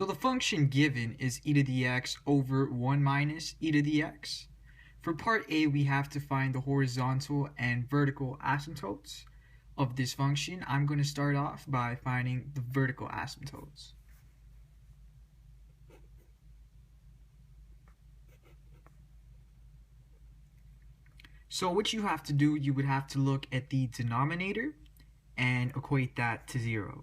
So the function given is e to the x over 1 minus e to the x. For part A, we have to find the horizontal and vertical asymptotes of this function. I'm going to start off by finding the vertical asymptotes. So what you have to do, you would have to look at the denominator and equate that to 0.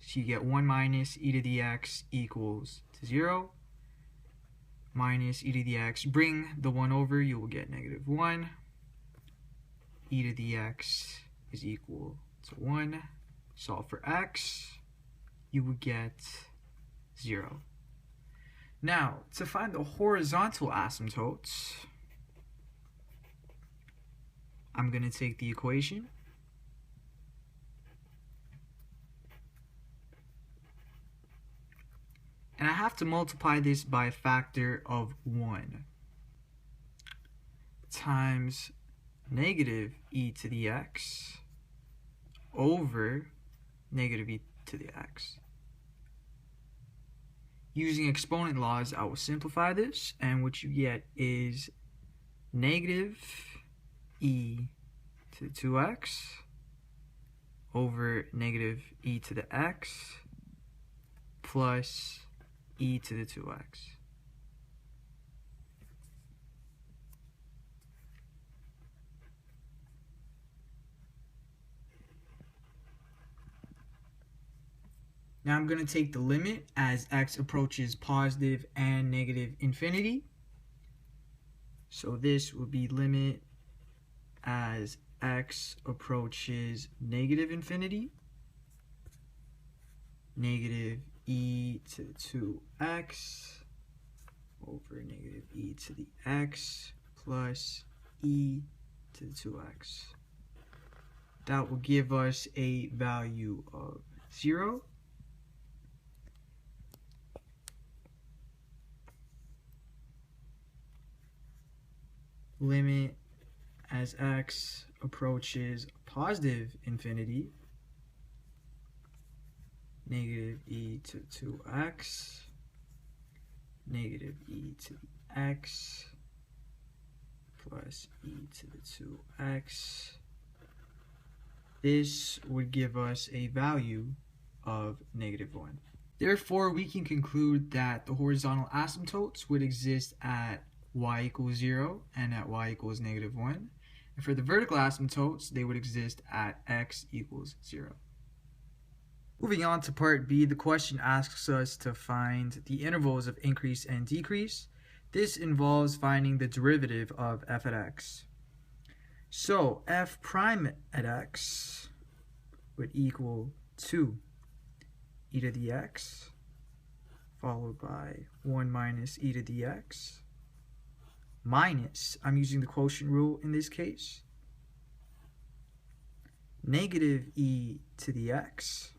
So you get 1 minus e to the x equals to 0. Minus e to the x, bring the 1 over, you will get negative 1. E to the x is equal to 1. Solve for x, you would get 0. Now, to find the horizontal asymptotes, I'm going to take the equation and I have to multiply this by a factor of 1 times negative e to the x over negative e to the x. Using exponent laws, I will simplify this, and what you get is negative e to the 2x over negative e to the x plus e to the 2x. Now I'm going to take the limit as x approaches positive and negative infinity. So this will be limit as x approaches negative infinity, negative e to the 2x over negative e to the x plus e to the 2x. That will give us a value of 0. Limit as x approaches positive infinity, negative e to 2x, negative e to the x, plus e to the 2x. This would give us a value of negative 1. Therefore, we can conclude that the horizontal asymptotes would exist at y equals 0 and at y equals negative 1. And for the vertical asymptotes, they would exist at x equals 0. Moving on to part B, the question asks us to find the intervals of increase and decrease. This involves finding the derivative of f at x. So f prime at x would equal 2 e to the x followed by 1 minus e to the x minus, I'm using the quotient rule in this case, negative e to the x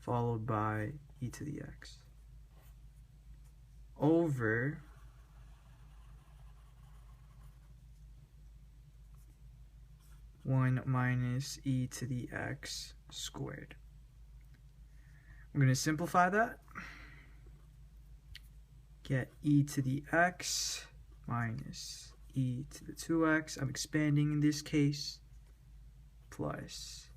followed by e to the x over one minus e to the x squared. I'm going to simplify that. Get e to the x minus e to the 2x, I'm expanding in this case, plus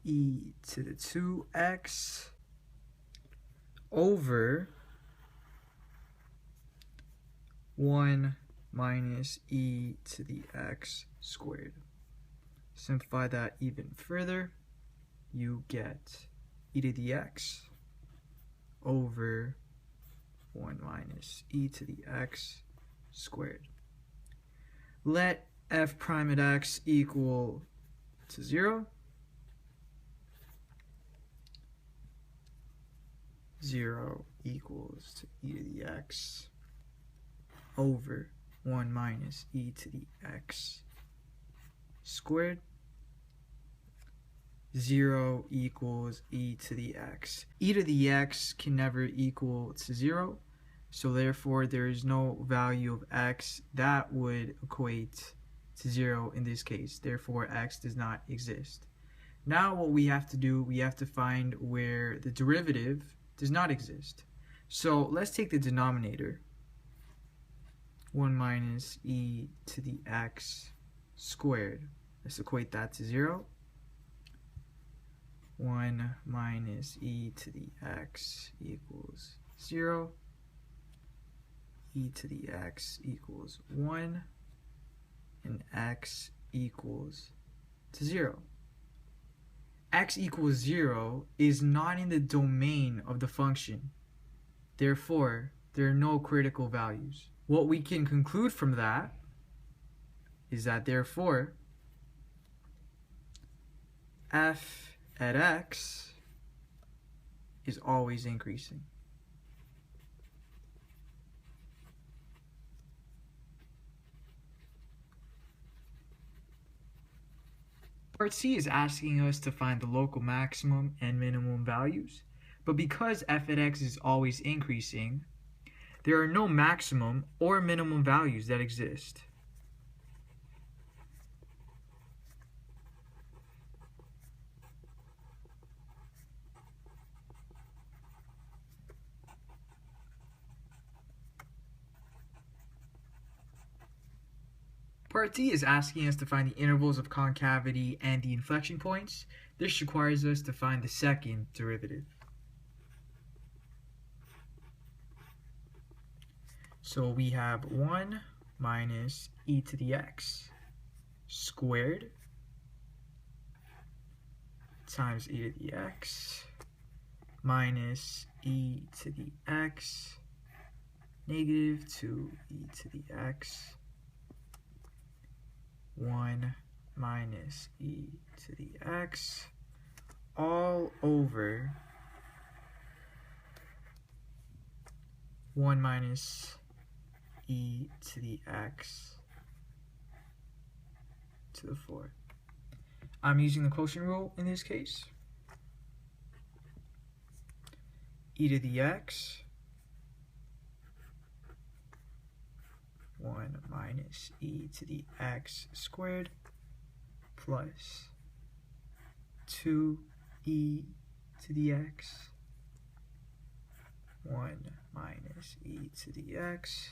e to the 2x over 1 minus e to the x squared. Simplify that even further, you get e to the x over 1 minus e to the x squared. Let f prime at x equal to 0. 0 equals to e to the x over 1 minus e to the x squared. 0 equals e to the x. E to the x can never equal to 0, so therefore there is no value of x that would equate to 0 in this case. Therefore x does not exist. Now what we have to do, we have to find where the derivative does not exist. So let's take the denominator, 1 minus e to the x squared. Let's equate that to 0. 1 minus e to the x equals 0. E to the x equals 1. And x equals to 0. X equals 0 is not in the domain of the function. Therefore, there are no critical values. What we can conclude from that is that therefore f at x is always increasing. Part C is asking us to find the local maximum and minimum values, but because f at x is always increasing, there are no maximum or minimum values that exist. Part D is asking us to find the intervals of concavity and the inflection points. This requires us to find the second derivative. So we have 1 minus e to the x squared times e to the x minus e to the x negative 2e to the x 1 minus e to the x all over 1 minus e to the x to the 4. I'm using the quotient rule in this case. E to the x 1 minus e to the x squared plus 2e to the x 1 minus e to the x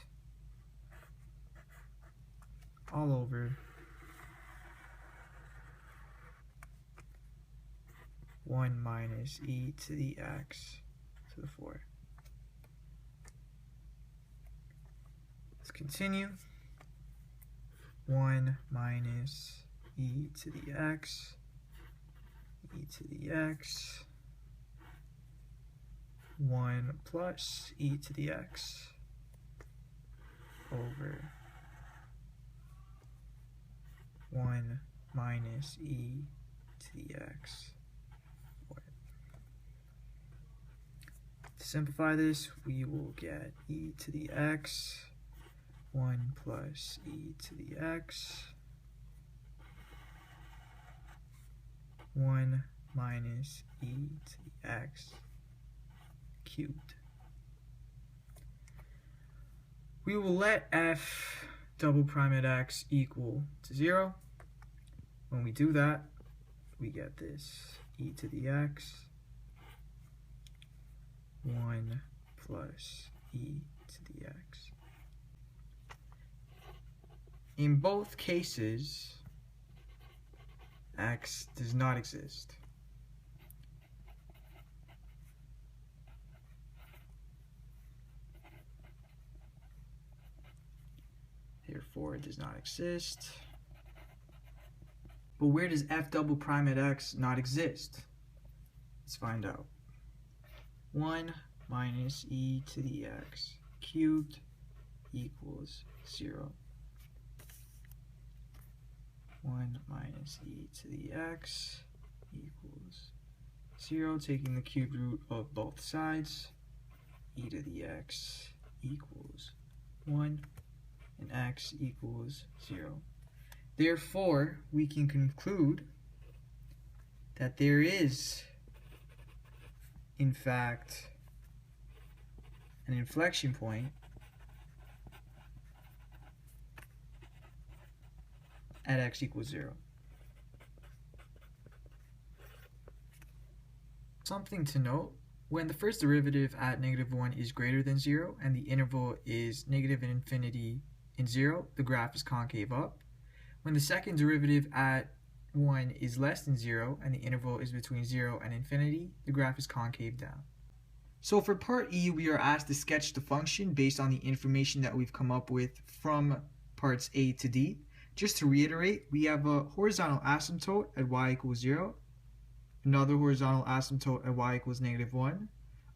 all over 1 minus e to the x to the 4. Let's continue. 1 minus e to the x, e to the x, 1 plus e to the x over 1 minus e to the x. To simplify this, we will get e to the x 1 plus e to the x 1 minus e to the x cubed. We will let f double prime at x equal to 0. When we do that, we get this e to the x 1 plus e to the x. In both cases, x does not exist. Therefore, it does not exist. But where does f double prime at x not exist? Let's find out. 1 minus e to the x cubed equals 0. 1 minus e to the x equals 0, taking the cube root of both sides. E to the x equals 1, and x equals 0. Therefore, we can conclude that there is, in fact, an inflection point at x equals 0. Something to note, When the first derivative at -1 is greater than 0 and the interval is negative and infinity and 0, the graph is concave up. When the second derivative at 1 is less than 0 and the interval is between 0 and infinity, the graph is concave down. So for part E, we are asked to sketch the function based on the information that we've come up with from parts A to D. Just to reiterate, we have a horizontal asymptote at y equals 0, another horizontal asymptote at y equals -1,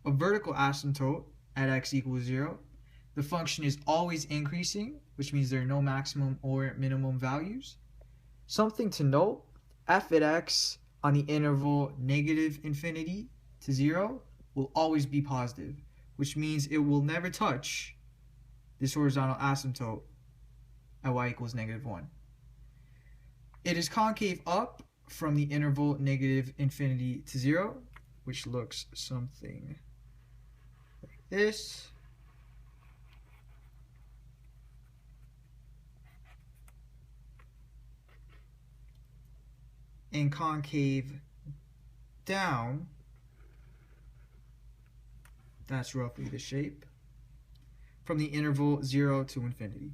a vertical asymptote at x equals 0. The function is always increasing, which means there are no maximum or minimum values. Something to note, f at x on the interval -infinity to 0 will always be positive, which means it will never touch this horizontal asymptote at y equals -1. It is concave up from the interval -infinity to 0, which looks something like this. And concave down, that's roughly the shape, from the interval 0 to infinity.